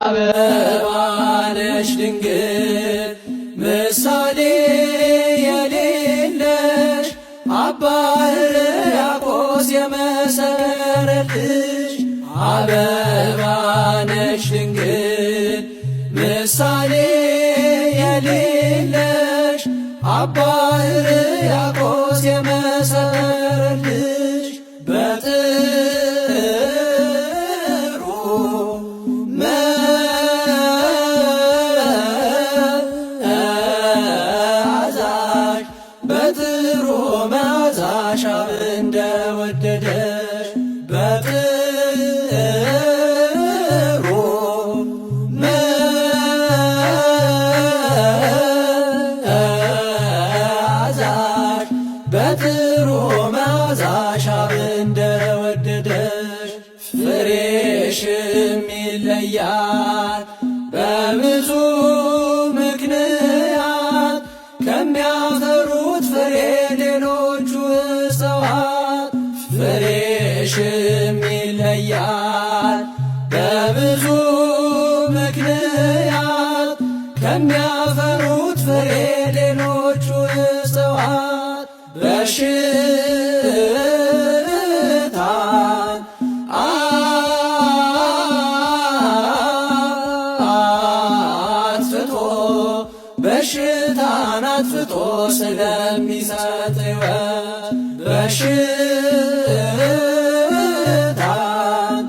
አበባ ነሽ ድንግል ምሳሌ የሌለሽ አባ ሕርያቆስ የመሰከረልሽ አበባ ነሽ ድንግል ምሳሌ የሌለሽ አባ ሕርያቆስ የመሰከረልሽ በጥሩ መዓዛሽ በጥሩ መዓዛሽ አብ እንደወደደሽ በጥሩ መዓዛሽ በጥሩ መዓዛሽ አብ እንደወደደሽ ፍሬሽም ይለያል በብዙ ምክንያት ከሚያፈሩት ፍሬ ሌሎቹ እፅዋት ፍሬሽም ይለያል በብዙ ምክንያት ከሚያፈሩት ፍሬ ሌሎቹ እፅዋት በሽታን አጥፍቶ በሽታን አጥፍቶ ስለሚሰጥ ሕይወት በሽታን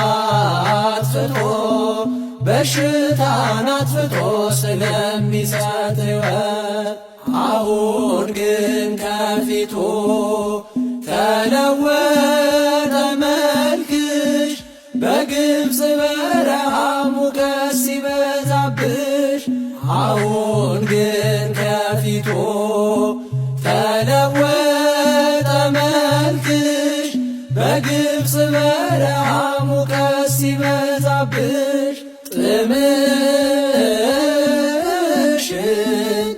አጥፍቶ በሽታን አጥፍቶ ስለሚሰጥ ሕይወት አሁን ግን ከፊቱ ተለወጠ መልክሽ በግብፅ በረሃ ሙቀት ሲበዛብሽ አሁን ግን ከፊቱ ተለወጠ መልክሽ በግብፅ በረሃ ሙቀት ሲበዛብሽ ጥምሽን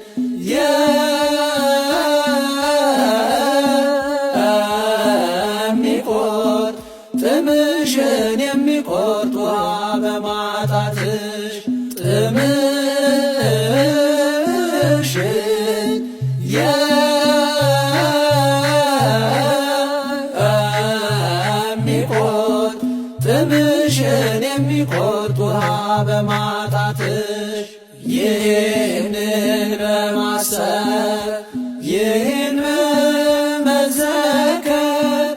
የሚቆርጥ ጥምሽን የሚቆርጥ ውሃ በማጣትሽ ጥምሽን የሚቆርጥ ጥምሽን የሚቆርጥ ውሃ በማጣትሽ ይህንን በማሰብ ይህን በመዘከር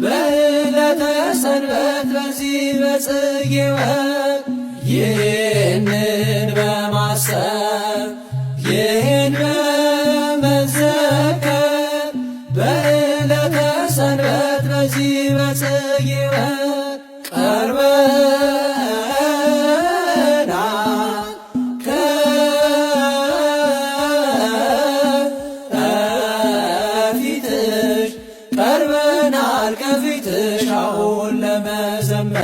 በዕለተ ሰንበት በዚህ በጽጌ ወር ይህንን በማሰብ ይህን በመዘከር በዕለተ ሰንበት በዚህ በጽጌ ወር ቀርበ